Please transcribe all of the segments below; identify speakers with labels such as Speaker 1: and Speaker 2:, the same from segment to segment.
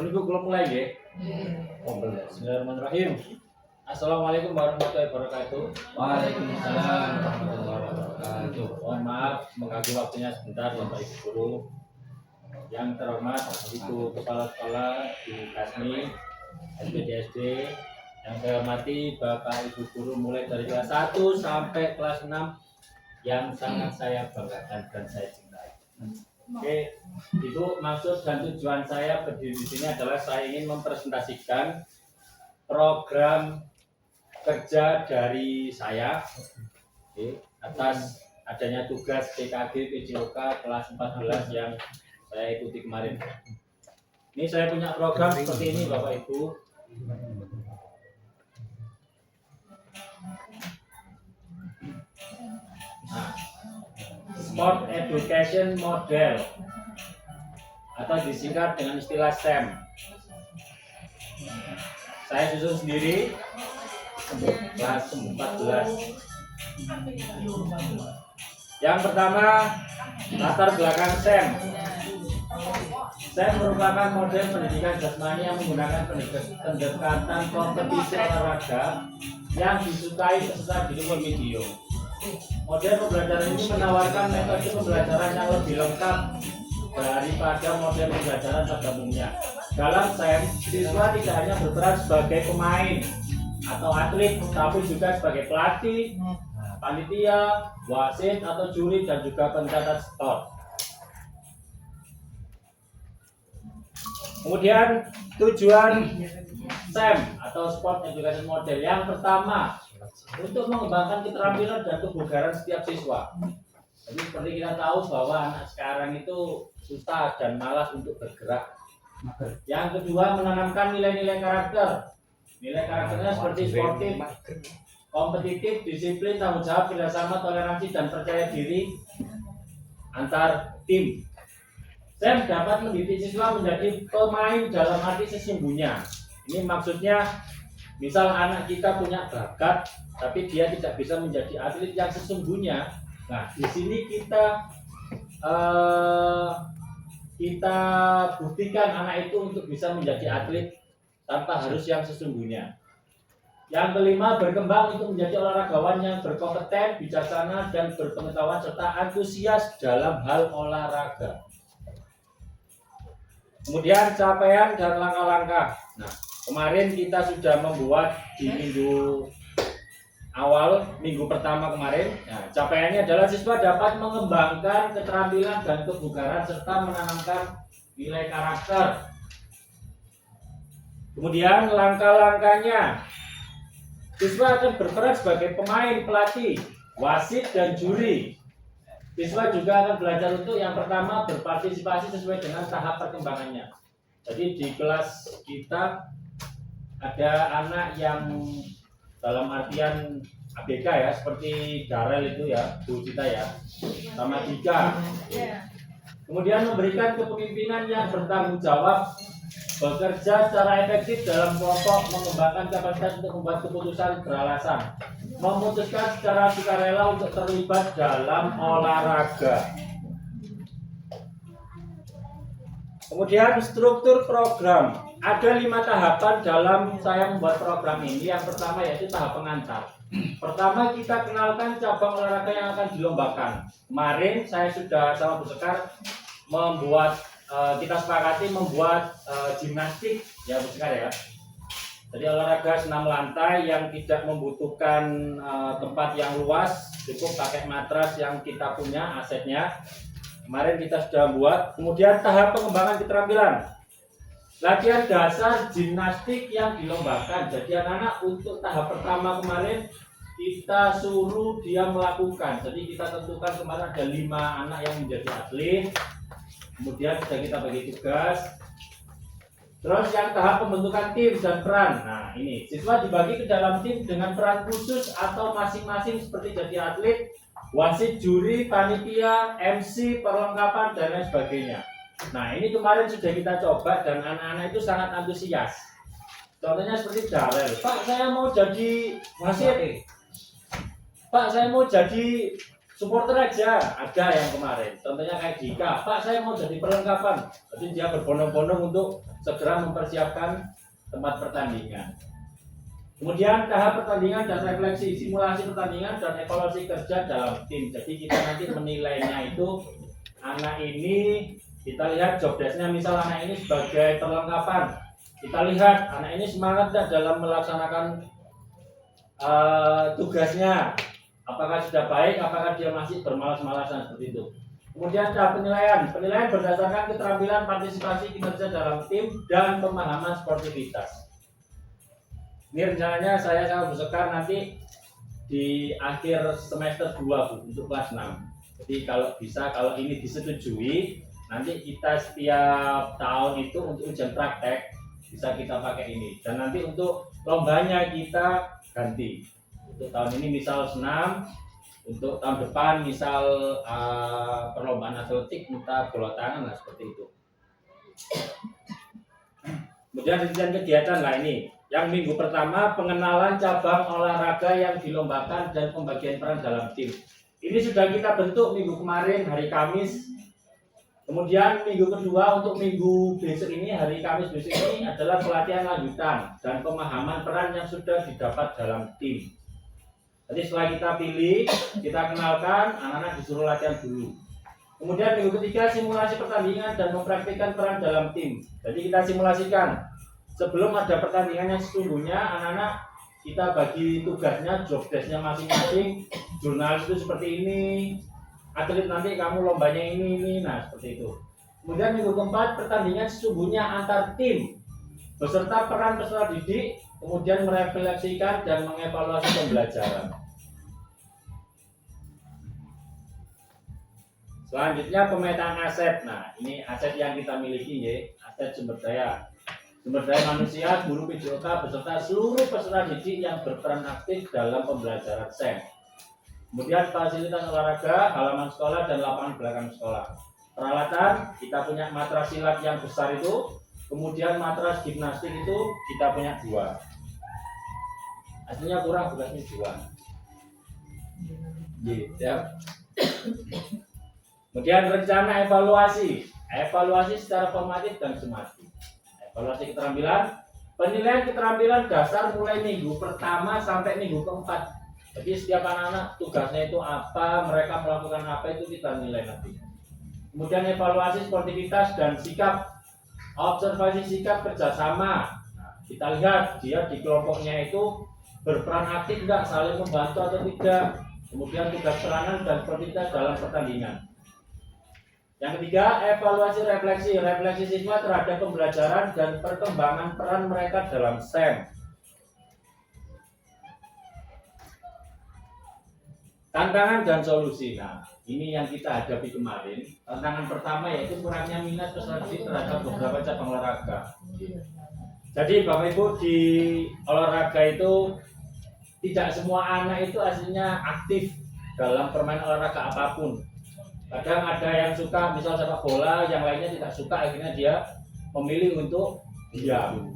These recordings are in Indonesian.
Speaker 1: Ibu kula mulai nggih. Bismillahirrahmanirrahim. Assalamualaikum warahmatullahi wabarakatuh.
Speaker 2: Waalaikumsalam warahmatullahi wabarakatuh.
Speaker 1: Mohon maaf mengganggu waktunya sebentar Bapak Ibu guru. Yang terhormat Ibu Kepala Sekolah di Kasmi SPDSD. Yang saya hormati Bapak Ibu guru mulai dari kelas 1 sampai kelas 6 yang sangat saya banggakan dan saya cintai. Oke, Ibu, maksud dan tujuan saya berdiri di sini adalah saya ingin mempresentasikan program kerja dari saya atas adanya tugas PKG PJOK kelas 14 yang saya ikuti kemarin. Ini saya punya program seperti ini Bapak Ibu. Nah, Sport Education Model atau disingkat dengan istilah SEM. Saya susun sendiri kelas 14. Yang pertama, latar belakang SEM. SEM merupakan model pendidikan jasmani yang menggunakan pendekatan kompetisi olahraga yang disukai peserta didik video. Model pembelajaran ini menawarkan metode pembelajaran yang lebih lengkap daripada model pembelajaran pada umumnya. Dalam SEM, siswa tidak hanya berperan sebagai pemain atau atlet, tapi juga sebagai pelatih, panitia, wasit atau juri, dan juga pencatat skor. Kemudian tujuan SEM atau Sport Education Model yang pertama, untuk mengembangkan keterampilan dan kebugaran setiap siswa. Jadi seperti kita tahu bahwa anak sekarang itu susah dan malas untuk bergerak. Yang kedua, menanamkan nilai-nilai karakter. Nilai karakternya seperti sportif, kompetitif, disiplin, tanggung jawab, kerjasama, toleransi, dan percaya diri antar tim. SEM dapat mendidik siswa menjadi pemain dalam arti sesungguhnya. Ini maksudnya, misal anak kita punya bakat, tapi dia tidak bisa menjadi atlet yang sesungguhnya. Nah, di sini kita buktikan anak itu untuk bisa menjadi atlet tanpa harus yang sesungguhnya. Yang kelima, berkembang untuk menjadi olahragawan yang berkompeten, bijaksana, dan berpengetahuan serta antusias dalam hal olahraga. Kemudian capaian dan langkah-langkah. Nah, kemarin kita sudah membuat di minggu pertama kemarin. Nah, capaiannya adalah siswa dapat mengembangkan keterampilan dan kebugaran serta menanamkan nilai karakter. Kemudian langkah-langkahnya, siswa akan berperan sebagai pemain, pelatih, wasit, dan juri. Siswa juga akan belajar untuk yang pertama berpartisipasi sesuai dengan tahap perkembangannya. Jadi di kelas kita ada anak yang dalam artian ABK ya, seperti Darel itu ya, Bu Cita ya, sama Dika. Kemudian memberikan kepemimpinan yang bertanggung jawab, bekerja secara efektif dalam kelompok, mengembangkan kapasitas untuk membuat keputusan beralasan, memutuskan secara sukarela untuk terlibat dalam olahraga. Kemudian struktur program. Ada 5 tahapan dalam saya membuat program ini. Yang pertama yaitu tahap pengantar. Pertama, kita kenalkan cabang olahraga yang akan dilombakan. Kemarin saya sudah sama Bu Sekar membuat, kita sepakati membuat gimnastik ya Bu Sekar ya. Jadi olahraga senam lantai yang tidak membutuhkan tempat yang luas, cukup pakai matras yang kita punya asetnya. Kemarin kita sudah buat. Kemudian tahap pengembangan keterampilan. Latihan dasar gimnastik yang dilombakan. Jadi anak-anak untuk tahap pertama kemarin kita suruh dia melakukan. Jadi kita tentukan kemarin ada 5 anak yang menjadi atlet. Kemudian sudah kita bagi tugas. Terus yang tahap pembentukan tim dan peran. Nah ini, siswa dibagi ke dalam tim dengan peran khusus atau masing-masing seperti jadi atlet, wasit, juri, panitia, MC, perlengkapan, dan lain sebagainya. Nah ini kemarin sudah kita coba dan anak-anak itu sangat antusias. Contohnya seperti Darel, Pak saya mau jadi wasit, Pak saya mau jadi supporter aja ada yang kemarin. Contohnya kayak Dika, Pak saya mau jadi perlengkapan. Jadi dia berbondong-bondong untuk segera mempersiapkan tempat pertandingan. Kemudian tahap pertandingan dan refleksi, simulasi pertandingan dan evaluasi kerja dalam tim. Jadi kita nanti menilainya itu anak ini, kita lihat job desk-nya, misal anak ini sebagai perlengkapan. Kita lihat anak ini semangat tidak dalam melaksanakan tugasnya. Apakah sudah baik, apakah dia masih bermalas-malasan seperti itu. Kemudian tahap penilaian berdasarkan keterampilan partisipasi kinerja dalam tim dan pemahaman sportivitas. Ini rencananya saya sama Bu Sekar nanti di akhir semester 2 Bu, untuk kelas 6. Jadi kalau bisa, kalau ini disetujui, nanti kita setiap tahun itu untuk ujian praktek bisa kita pakai ini. Dan nanti untuk lombanya kita ganti. Untuk tahun ini misal senam, untuk tahun depan misal perlombaan atletik, minta bola tangan lah seperti itu. Kemudian rincian kegiatan lah ini. Yang minggu pertama pengenalan cabang olahraga yang dilombakan dan pembagian peran dalam tim. Ini sudah kita bentuk minggu kemarin hari Kamis. Kemudian minggu kedua untuk minggu besok ini, hari Kamis besok ini adalah pelatihan lanjutan dan pemahaman peran yang sudah didapat dalam tim. Jadi setelah kita pilih, kita kenalkan, anak-anak disuruh latihan dulu. Kemudian minggu ketiga simulasi pertandingan dan mempraktikkan peran dalam tim. Jadi kita simulasikan. Sebelum ada pertandingan yang sesungguhnya, anak-anak kita bagi tugasnya, job desk-nya masing-masing. Jurnalis itu seperti ini, atlet nanti kamu lombanya ini, nah seperti itu. Kemudian minggu keempat pertandingan sesungguhnya antar tim beserta peran peserta didik, kemudian merefleksikan dan mengevaluasi pembelajaran. Selanjutnya pemetaan aset. Nah ini aset yang kita miliki ya, aset sumber daya manusia, guru PJOK beserta seluruh peserta didik yang berperan aktif dalam pembelajaran SEM. Kemudian fasilitas olahraga, halaman sekolah dan lapangan belakang sekolah. Peralatan, kita punya matras silat yang besar itu, kemudian matras gimnastik itu kita punya 2. Aslinya kurang, bukannya 2. Ya. Kemudian rencana evaluasi secara formatif dan sumatif. Evaluasi keterampilan, penilaian keterampilan dasar mulai minggu pertama sampai minggu keempat. Jadi setiap anak-anak tugasnya itu apa, mereka melakukan apa itu kita nilai nanti. Kemudian evaluasi sportivitas dan sikap, observasi sikap kerjasama. Nah, kita lihat dia di kelompoknya itu berperan aktif enggak, saling membantu atau tidak. Kemudian tugas peranan dan sportivitas dalam pertandingan. Yang ketiga, evaluasi refleksi siswa terhadap pembelajaran dan perkembangan peran mereka dalam STEM. Tantangan dan solusi. Nah, ini yang kita hadapi kemarin. Tantangan pertama yaitu kurangnya minat peserta didik terhadap beberapa cabang olahraga. Jadi Bapak Ibu, di olahraga itu tidak semua anak itu aslinya aktif dalam permainan olahraga apapun. Kadang ada yang suka misal sepak bola, yang lainnya tidak suka, akhirnya dia memilih untuk diam.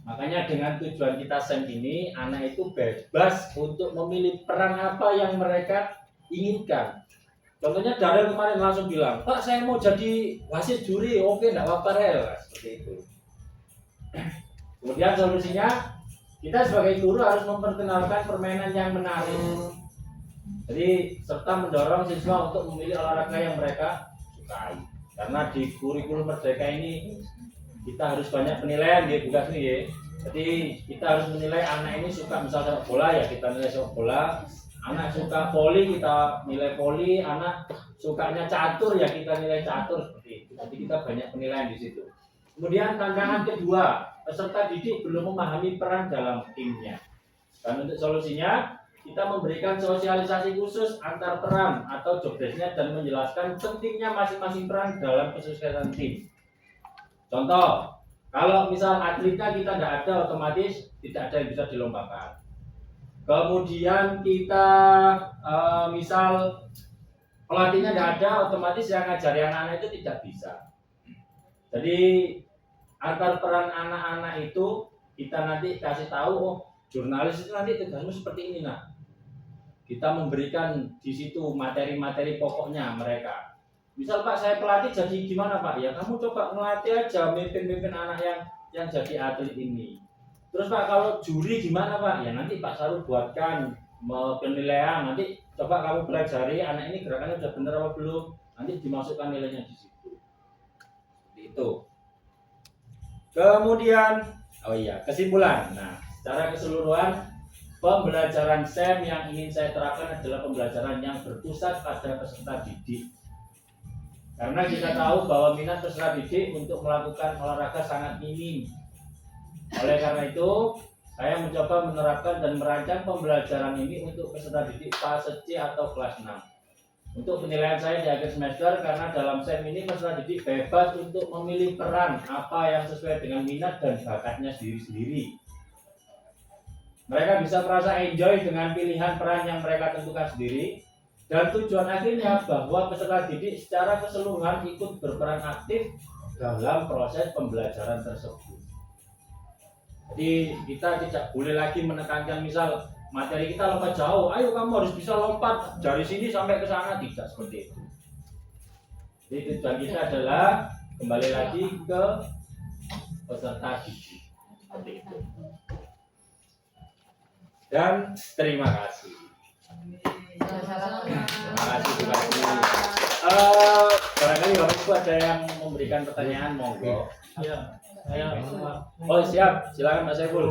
Speaker 1: Makanya dengan tujuan kita SEM ini, anak itu bebas untuk memilih peran apa yang mereka inginkan. Contohnya Darel kemarin langsung bilang, Pak saya mau jadi wasit juri, oke enggak apa-apa Rel, seperti itu. Kemudian solusinya, kita sebagai guru harus memperkenalkan permainan yang menarik. Jadi serta mendorong siswa untuk memilih olahraga yang mereka sukai. Karena di kurikulum Merdeka ini kita harus banyak penilaian ya, tugas nih ya. Jadi kita harus menilai anak ini suka misal sepak bola ya kita nilai sepak bola. Anak suka voli kita nilai voli. Anak sukanya catur ya kita nilai catur seperti itu. Jadi kita banyak penilaian di situ. Kemudian tantangan kedua, peserta didik belum memahami peran dalam timnya. Dan untuk solusinya kita memberikan sosialisasi khusus antar peran atau job desk-nya dan menjelaskan pentingnya masing-masing peran dalam kesuksesan tim. Contoh, kalau misal atletnya kita tidak ada, otomatis tidak ada yang bisa dilombakan. Kemudian kita misal pelatihnya tidak ada, otomatis yang ngajari anak-anak itu tidak bisa. Jadi antar peran anak-anak itu kita nanti kasih tahu, oh jurnalis itu nanti tugasmu seperti ini nak. kita memberikan di situ materi-materi pokoknya mereka. Misal Pak, saya pelatih jadi gimana Pak? Ya kamu coba ngelatih aja mimpin-mimpin anak yang jadi atlet ini. Terus Pak, kalau juri gimana Pak? Ya nanti Pak Saru buatkan penilaian. Nanti coba kamu pelajari anak ini gerakannya udah bener apa belum. Nanti dimasukkan nilainya di situ. Seperti itu. Kemudian, kesimpulan. Nah, secara keseluruhan pembelajaran SEM yang ingin saya terapkan adalah pembelajaran yang berpusat pada peserta didik. Karena kita tahu bahwa minat peserta didik untuk melakukan olahraga sangat minim. Oleh karena itu, saya mencoba menerapkan dan merancang pembelajaran ini untuk peserta didik fase C atau kelas 6. Untuk penilaian saya di akhir semester, karena dalam SEM ini peserta didik bebas untuk memilih peran apa yang sesuai dengan minat dan bakatnya sendiri-sendiri. Mereka bisa merasa enjoy dengan pilihan peran yang mereka tentukan sendiri. Dan tujuan akhirnya bahwa peserta didik secara keseluruhan ikut berperan aktif dalam proses pembelajaran tersebut. Jadi kita tidak boleh lagi menekankan misal materi kita lompat jauh, ayo kamu harus bisa lompat dari sini sampai ke sana, tidak seperti itu. Jadi tujuan kita adalah kembali lagi ke peserta didik seperti itu. Dan terima kasih. Terima kasih barangkali Bapak Ibu ada yang memberikan pertanyaan, monggo.
Speaker 3: Ya, saya
Speaker 1: Oh siap, silakan Pak Saiful.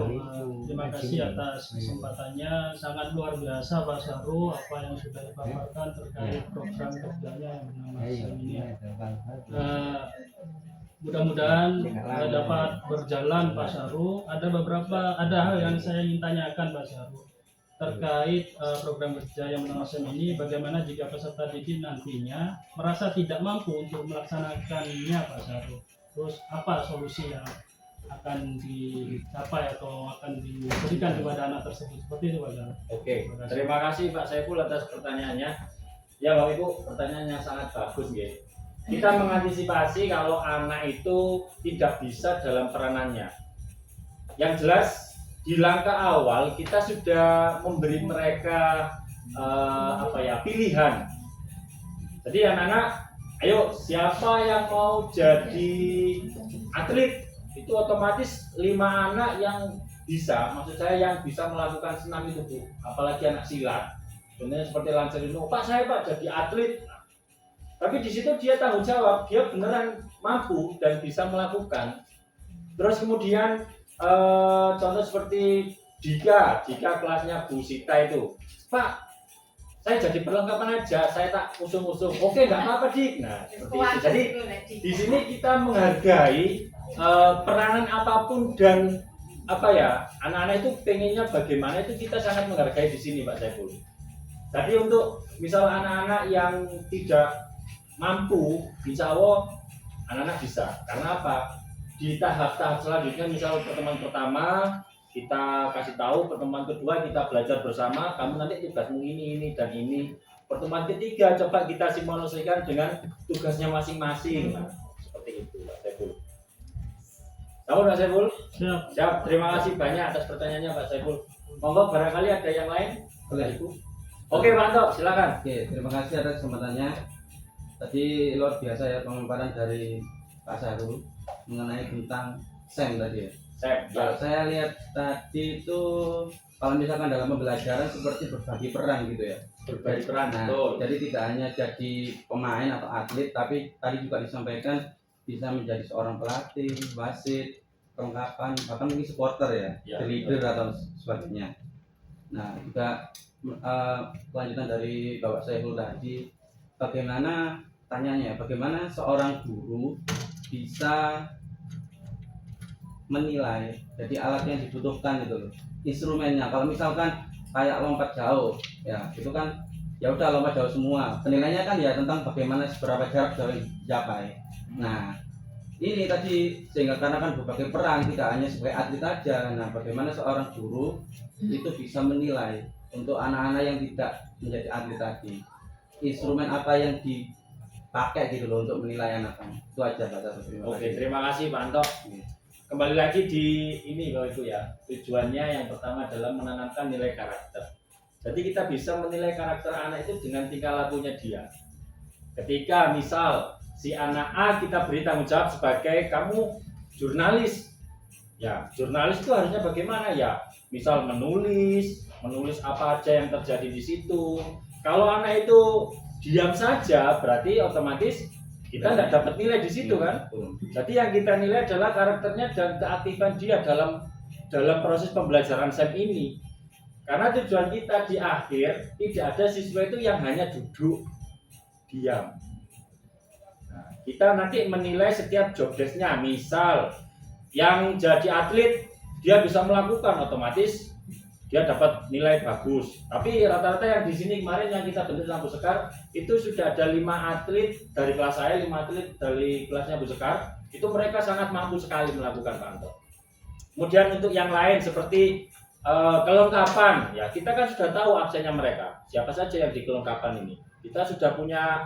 Speaker 3: terima kasih atas kesempatannya. Sangat luar biasa Pak Saru apa yang sudah dipaparkan terkait program kerjanya yang bernama SEM ini. Mudah-mudahan dapat berjalan Pak Saru. Ada hal yang saya ingin tanyakan Pak Saru terkait program kerja yang bernama SEM ini. Bagaimana jika peserta didik nantinya merasa tidak mampu untuk melaksanakannya Pak Saru? Terus apa solusi yang akan dicapai atau akan diberikan kepada anak tersebut? Seperti itu Pak Saru.
Speaker 1: Oke, terima kasih Pak Saiful atas pertanyaannya. Ya Bapak Ibu, pertanyaannya sangat bagus ya. Kita mengantisipasi kalau anak itu tidak bisa dalam peranannya. Yang jelas di langkah awal kita sudah memberi mereka pilihan. Jadi anak-anak, ayo siapa yang mau jadi atlet, itu otomatis 5 anak yang bisa, maksud saya yang bisa melakukan senam itu Bu, apalagi anak silat. Contohnya seperti Lancelino, Pak saya Pak jadi atlet. Tapi di situ dia tanggung jawab, dia beneran mampu dan bisa melakukan. Terus kemudian contoh seperti Dika kelasnya Bu Sita itu, Pak saya jadi perlengkapan aja, saya tak usung-usung. Oke, nggak apa-apa Dik. Nah seperti itu. Jadi di sini kita menghargai peranan apapun dan anak-anak itu pengennya bagaimana itu kita sangat menghargai di sini Pak Saiful. Jadi untuk misal anak-anak yang tidak mampu, insya Allah anak-anak bisa. Karena apa? Di tahap-tahap selanjutnya, misal pertemuan pertama kita kasih tahu, pertemuan kedua kita belajar bersama, kamu nanti tugasmu ini dan ini. Pertemuan ketiga coba kita simulasikan dengan tugasnya masing-masing. Nah, seperti itu Pak Saiful. Tahu Pak Saiful? Siap. Terima kasih banyak atas pertanyaannya Pak Saiful. Monggo barangkali ada yang lain?
Speaker 2: Boleh.
Speaker 1: Oke Pak Anto, silakan.
Speaker 2: Oke, terima kasih atas kesempatannya. Tadi luar biasa ya pemaparan dari Pak Saru mengenai tentang SEM tadi ya. Kalau saya lihat tadi itu kalau misalkan dalam pembelajaran seperti berbagi peran gitu ya.
Speaker 1: Berbagi peran,
Speaker 2: nah,
Speaker 1: betul.
Speaker 2: Jadi tidak hanya jadi pemain atau atlet, tapi tadi juga disampaikan bisa menjadi seorang pelatih, wasit, perlengkapan, bahkan mungkin supporter ya, leader atau sebagainya. Nah juga kelanjutan dari Bapak Saiful tadi, bagaimana seorang guru bisa menilai, jadi alat yang dibutuhkan itu loh, instrumennya. Kalau misalkan kayak lompat jauh ya itu kan ya udah lompat jauh semua, penilaiannya kan ya tentang bagaimana seberapa jarak jauh yang dicapai. Nah ini tadi sehingga karena kan berbagai peran, tidak hanya sebagai atlet aja. Nah bagaimana seorang guru itu bisa menilai untuk anak-anak yang tidak menjadi atlet tadi, instrumen apa yang dipakai gitu loh untuk menilai anak-anak. Itu aja Pak Saru.
Speaker 1: Oke, terima kasih Pak Anto. Kembali lagi di ini Bapak Ibu ya, tujuannya yang pertama adalah menanamkan nilai karakter. Jadi kita bisa menilai karakter anak itu dengan tingkah lakunya dia. Ketika misal si anak A kita beri tanggung jawab sebagai kamu jurnalis, ya jurnalis itu harusnya bagaimana ya? Misal menulis apa aja yang terjadi di situ. Kalau anak itu diam saja, berarti otomatis kita nggak dapat nilai di situ kan? Jadi yang kita nilai adalah karakternya dan keaktifan dia dalam proses pembelajaran SEM ini. Karena tujuan kita di akhir tidak ada siswa itu yang hanya duduk diam. Nah, kita nanti menilai setiap job desk-nya. Misal yang jadi atlet dia bisa melakukan, otomatis dia dapat nilai bagus. Tapi rata-rata yang di sini kemarin yang kita bentuk sama Bu Sekar itu sudah ada 5 atlet dari kelas saya, 5 atlet dari kelasnya Bu Sekar. Itu mereka sangat mampu sekali melakukan Pak Anto. Kemudian untuk yang lain seperti kelengkapan, ya kita kan sudah tahu absennya mereka. Siapa saja yang di kelengkapan ini. Kita sudah punya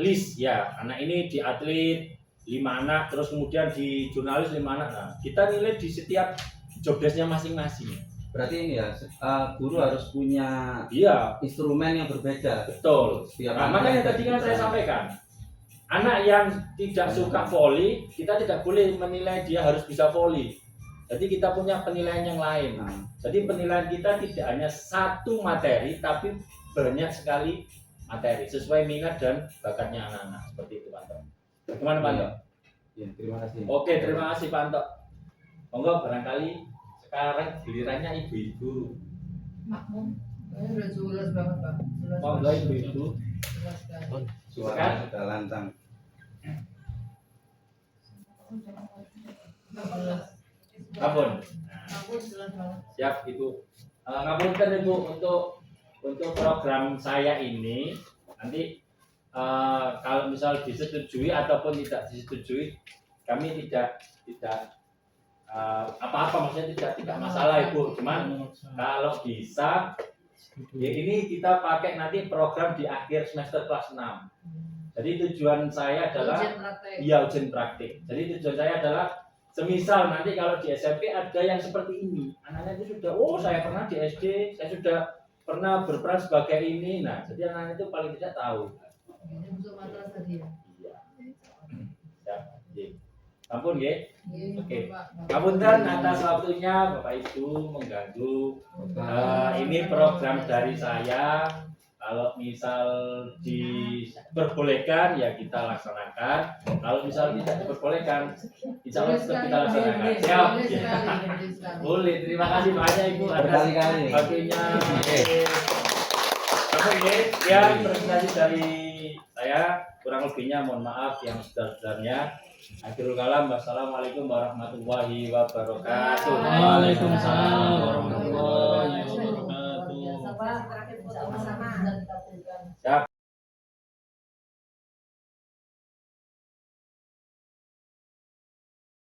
Speaker 1: list ya. Anak ini di atlet 5 anak, terus kemudian di jurnalis 5 anak. Nah, kita nilai di setiap job desk-nya masing-masing.
Speaker 2: Berarti ini ya, guru harus punya instrumen yang berbeda.
Speaker 1: Betul. Nah, makanya tadi kan saya sampaikan, anak yang tidak suka voli, kita tidak boleh menilai dia harus bisa voli. Jadi kita punya penilaian yang lain. Jadi penilaian kita tidak hanya satu materi, tapi banyak sekali materi sesuai minat dan bakatnya anak-anak. Seperti itu Pak Anto. Gimana Pak Anto?
Speaker 2: Ya, terima kasih.
Speaker 1: Oke, terima kasih Pak Anto. Monggo barangkali sekarang gilirannya ibu-ibu.
Speaker 4: Makmum, udah jelas banget Pak. Jelas
Speaker 1: Monggo
Speaker 4: banget.
Speaker 1: ibu-ibu.
Speaker 4: Jelas sekali.
Speaker 2: Suara sudah lantang.
Speaker 4: Jelas.
Speaker 1: Ampun.
Speaker 4: Makmum jelas banget.
Speaker 1: Siap Ibu. Ngapunten Ibu untuk program saya ini nanti kalau misal disetujui ataupun tidak disetujui, kami tidak apa-apa, maksudnya tidak masalah Ibu. Cuman kalau bisa ya ini kita pakai nanti program di akhir semester kelas 6. Jadi tujuan saya adalah
Speaker 4: Ujian praktek.
Speaker 1: ujian praktik. Jadi tujuan saya adalah semisal nanti kalau di SMP ada yang seperti ini, anaknya itu sudah, saya pernah di SD, saya sudah pernah berperan sebagai ini. Nah, jadi anak itu paling tidak tahu.
Speaker 4: Ini untuk matras tadi ya.
Speaker 1: Iya. Ya, ampun ya.
Speaker 4: Iya,
Speaker 1: Oke.
Speaker 4: Pak.
Speaker 1: Ngapunten atas waktunya Bapak Ibu mengganggu. Ini program dari saya. Kalau misal diperbolehkan ya kita laksanakan. Kalau misal tidak diperbolehkan, insya Allah tetap kita laksanakan. Siap.
Speaker 4: Boleh sekali, boleh sekali.
Speaker 1: Boleh. Terima kasih banyak Ibu atas
Speaker 2: Berkali-kali.
Speaker 1: waktunya. Oke, ya presentasi dari saya, kurang lebihnya mohon maaf yang sebesar-besarnya. Akhirul kalam, wassalamualaikum warahmatullahi wabarakatuh.
Speaker 3: Waalaikumsalam warahmatullahi wabarakatuh.
Speaker 4: Biasa Pak, terakhir foto bersama.
Speaker 1: Siap.